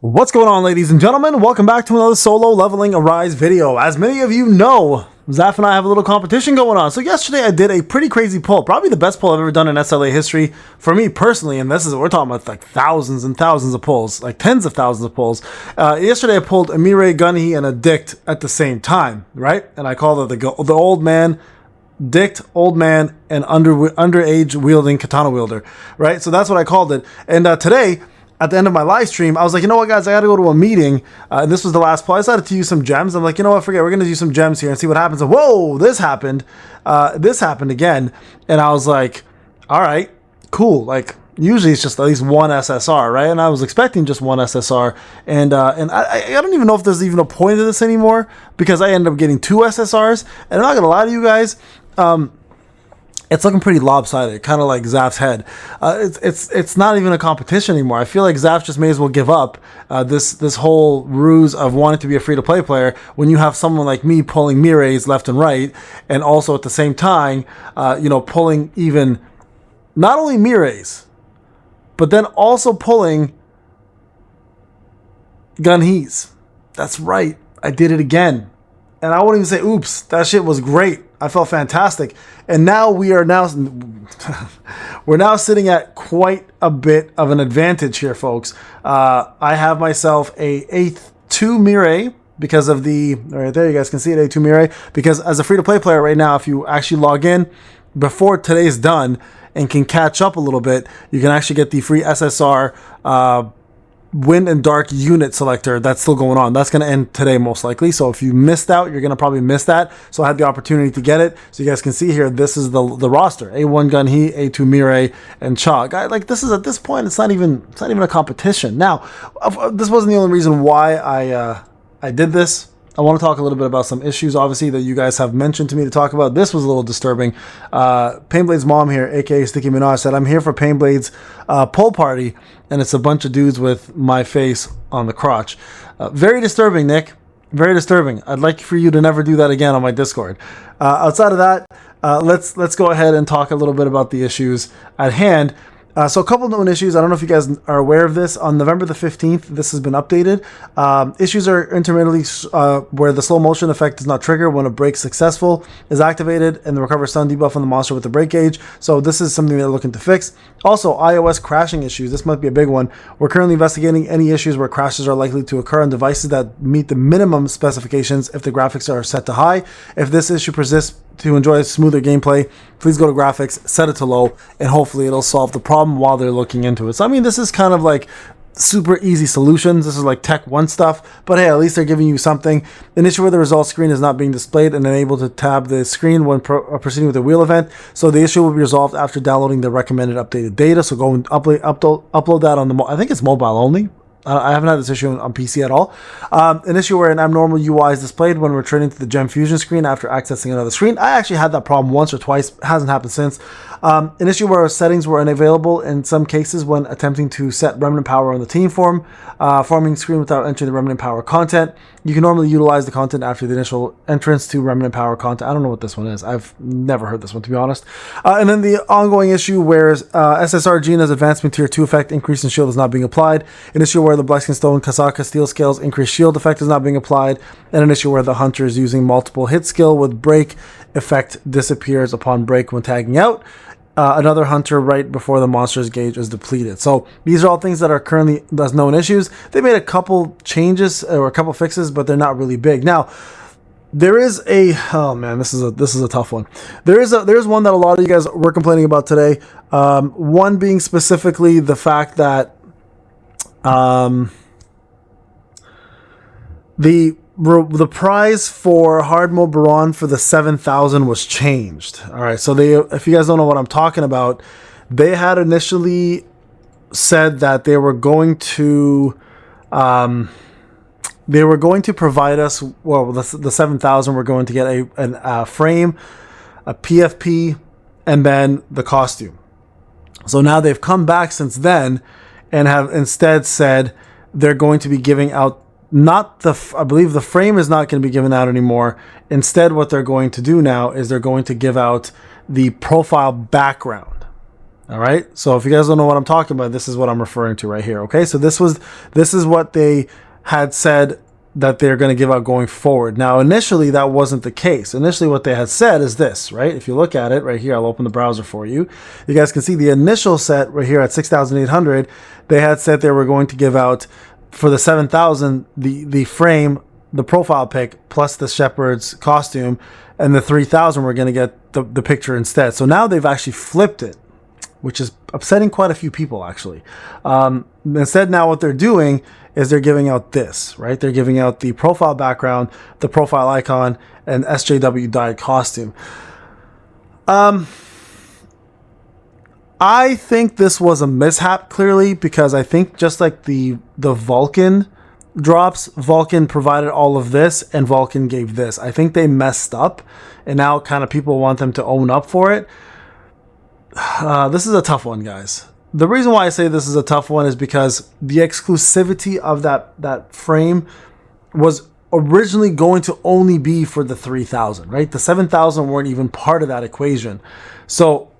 What's going on, ladies and gentlemen? Welcome back to another solo leveling Arise video. As many of you know, Zaf and I have a little competition going on. So yesterday I did a pretty crazy pull, probably the best pull I've ever done in SLA history for me personally. And we're talking about like thousands and thousands of pulls, like tens of thousands of pulls. Yesterday I pulled a Mirai, Gunhi, and a Dict at the same time, right? And I called it the old man, Dict, old man, and underage wielding katana wielder, right? So that's what I called it. And today, at the end of my live stream, I was like, you know what, guys, I got to go to a meeting. And this was the last pull. I decided to use some gems. I'm like, you know what, forget, we're going to use some gems here and see what happens. And whoa, this happened. This happened again. And I was like, all right, cool. Like, usually it's just at least one SSR, right? And I was expecting just one SSR. And I don't even know if there's even a point to this anymore, because I ended up getting two SSRs. And I'm not going to lie to you guys, it's looking pretty lopsided, kind of like Zaf's head. It's not even a competition anymore. I feel like Zaf just may as well give up this whole ruse of wanting to be a free-to-play player when you have someone like me pulling Mirais left and right, and also at the same time, pulling even not only Mirais, but then also pulling Gunhis. That's right, I did it again. And I won't even say, oops, that shit was great. I felt fantastic. And now we're now sitting at quite a bit of an advantage here, folks. I have myself a A2 Mirai because of right there, you guys can see it, A2 Mirai. Because as a free-to-play player right now, if you actually log in before today's done and can catch up a little bit, you can actually get the free SSR Wind and Dark unit selector that's still going on. That's going to end today most likely. So if you missed out, you're going to probably miss that. So I had the opportunity to get it. So you guys can see here, this is the roster. A1 Gunhi, A2 Mirai, and Cha. Like, this is, at this point, it's not even a competition. Now, this wasn't the only reason why I did this. I want to talk a little bit about some issues, obviously, that you guys have mentioned to me to talk about. This was a little disturbing. Payneblade's mom here, aka Sticky Minaj, said, I'm here for Payneblade's poll party, and it's a bunch of dudes with my face on the crotch. Very disturbing, Nick. Very disturbing. I'd like for you to never do that again on my Discord. Outside of that, let's go ahead and talk a little bit about the issues at hand. So a couple of known issues. I don't know if you guys are aware of this. On November the 15th, this has been updated. Issues are intermittently where the slow motion effect does not trigger when a break successful is activated and the recover stun debuff on the monster with the break gauge. So this is something they're looking to fix. Also, iOS crashing issues. This might be a big one. We're currently investigating any issues where crashes are likely to occur on devices that meet the minimum specifications if the graphics are set to high. If this issue persists, to enjoy smoother gameplay, please go to graphics, set it to low, and hopefully it'll solve the problem while they're looking into it. So, I mean, this is kind of like super easy solutions. This is like Tech 1 stuff, but hey, at least they're giving you something. An issue where the results screen is not being displayed and unable to tab the screen when proceeding with the wheel event. So the issue will be resolved after downloading the recommended updated data. So go and upload that on I think it's mobile only. I haven't had this issue on PC at all. An issue where an abnormal UI is displayed when returning to the Gem Fusion screen after accessing another screen. I actually had that problem once or twice. Hasn't happened since. An issue where settings were unavailable in some cases when attempting to set Remnant Power on the team form, forming screen without entering the Remnant Power content. You can normally utilize the content after the initial entrance to Remnant Power content. I don't know what this one is. I've never heard this one, to be honest. And then the ongoing issue where SSR Gina's Advancement Tier 2 effect, increase in shield, is not being applied. An issue where the Blessing Stone Kasaka Steel Scales increased shield effect is not being applied. And an issue where the Hunter is using multiple hit skill with break effect disappears upon break when tagging out. Another Hunter right before the monster's gauge is depleted. So these are all things that are currently as known issues. They made a couple changes or a couple fixes, but they're not really big. Now, there is oh man, this is a tough one. There's one that a lot of you guys were complaining about today. One being specifically the fact that the prize for hard mode Baron for the 7,000 was changed. All right, so if you guys don't know what I'm talking about, they had initially said that they were going to provide us, well, the 7,000 we're going to get a frame, a PFP, and then the costume. So now they've come back since then and have instead said they're going to be giving out I believe the frame is not going to be given out anymore. Instead, what they're going to do now is they're going to give out the profile background. All right. So if you guys don't know what I'm talking about, this is what I'm referring to right here. Okay. So this is what they had said that they're going to give out going forward. Now, initially, that wasn't the case. Initially, what they had said is this, right? If you look at it right here, I'll open the browser for you. You guys can see the initial set right here at 6,800. They had said they were going to give out for the 7,000, the frame, the profile pic, plus the shepherd's costume, and the 3,000 we're going to get the picture instead. So now they've actually flipped it, which is upsetting quite a few people, actually. Instead, now what they're doing is they're giving out this, right? They're giving out the profile background, the profile icon, and SJW dyed costume. I think this was a mishap, clearly, because I think just like the Vulcan drops, Vulcan provided all of this, and Vulcan gave this. I think they messed up, and now kind of people want them to own up for it. This is a tough one, guys. The reason why I say this is a tough one is because the exclusivity of that frame was originally going to only be for the 3,000, right? The 7,000 weren't even part of that equation. So,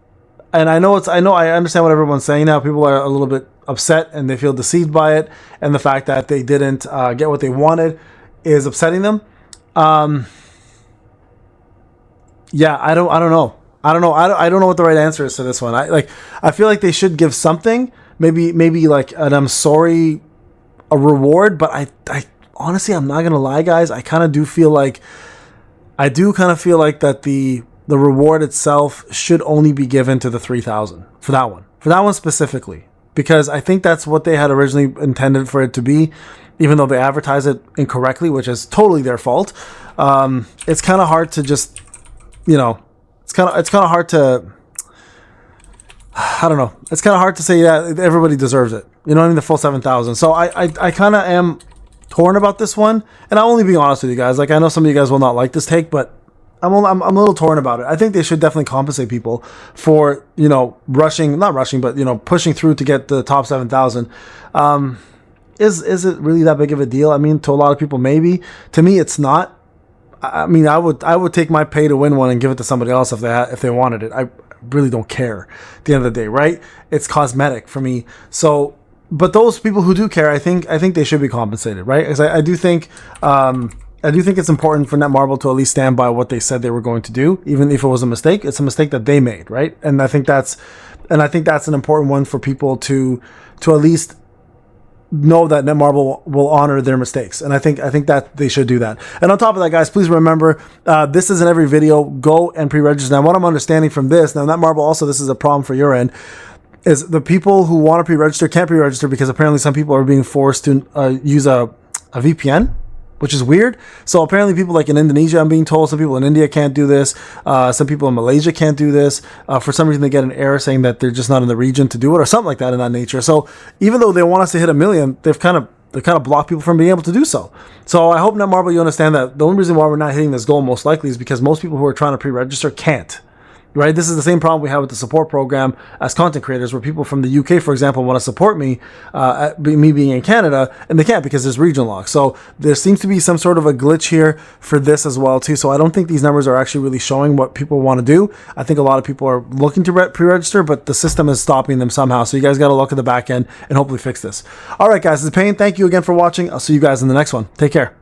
and I understand what everyone's saying now. People are a little bit upset and they feel deceived by it, and the fact that they didn't get what they wanted is upsetting them. Yeah, I don't know. I don't know what the right answer is to this one. I feel like they should give something, maybe like an I'm sorry, a reward. But I honestly, I'm not gonna lie, guys. I kind of do feel like that the reward itself should only be given to the 3,000 for that one specifically, because I think that's what they had originally intended for it to be, even though they advertise it incorrectly, which is totally their fault. It's kind of hard to just, It's kind of hard to, I don't know. It's kind of hard to say, yeah, everybody deserves it. You know what I mean? The full 7,000. So I kind of am torn about this one, and I'll only be honest with you guys. Like, I know some of you guys will not like this take, but I'm a little torn about it. I think they should definitely compensate people for, not rushing, but pushing through to get the top 7,000. Is it really that big of a deal? I mean, to a lot of people, maybe. To me, it's not. I mean, I would take my pay to win one and give it to somebody else if they wanted it. I really don't care at the end of the day, right? It's cosmetic for me. So, but those people who do care, I think they should be compensated, right? Because I do think it's important for Netmarble to at least stand by what they said they were going to do, even if it was a mistake. It's a mistake that they made, right? And I think that's an important one for people to at least know that Netmarble will honor their mistakes, and I think that they should do that. And on top of that, guys, please remember, this is in every video. Go and pre-register. Now, what I'm understanding from this, now Netmarble also, this is a problem for your end, is the people who want to pre-register can't pre-register because apparently some people are being forced to use a VPN, which is weird. So apparently people like in Indonesia, I'm being told, some people in India can't do this. Some people in Malaysia can't do this. For some reason, they get an error saying that they're just not in the region to do it or something like that in that nature. So even though they want us to hit 1 million, they've kind of blocked people from being able to do so. So I hope, Netmarble, you understand that the only reason why we're not hitting this goal most likely is because most people who are trying to pre-register can't. Right? This is the same problem we have with the support program as content creators, where people from the UK, for example, want to support me, me being in Canada, and they can't because there's region lock. So there seems to be some sort of a glitch here for this as well, too. So I don't think these numbers are actually really showing what people want to do. I think a lot of people are looking to pre-register, but the system is stopping them somehow. So you guys got to look at the back end and hopefully fix this. All right, guys, this is Payne. Thank you again for watching. I'll see you guys in the next one. Take care.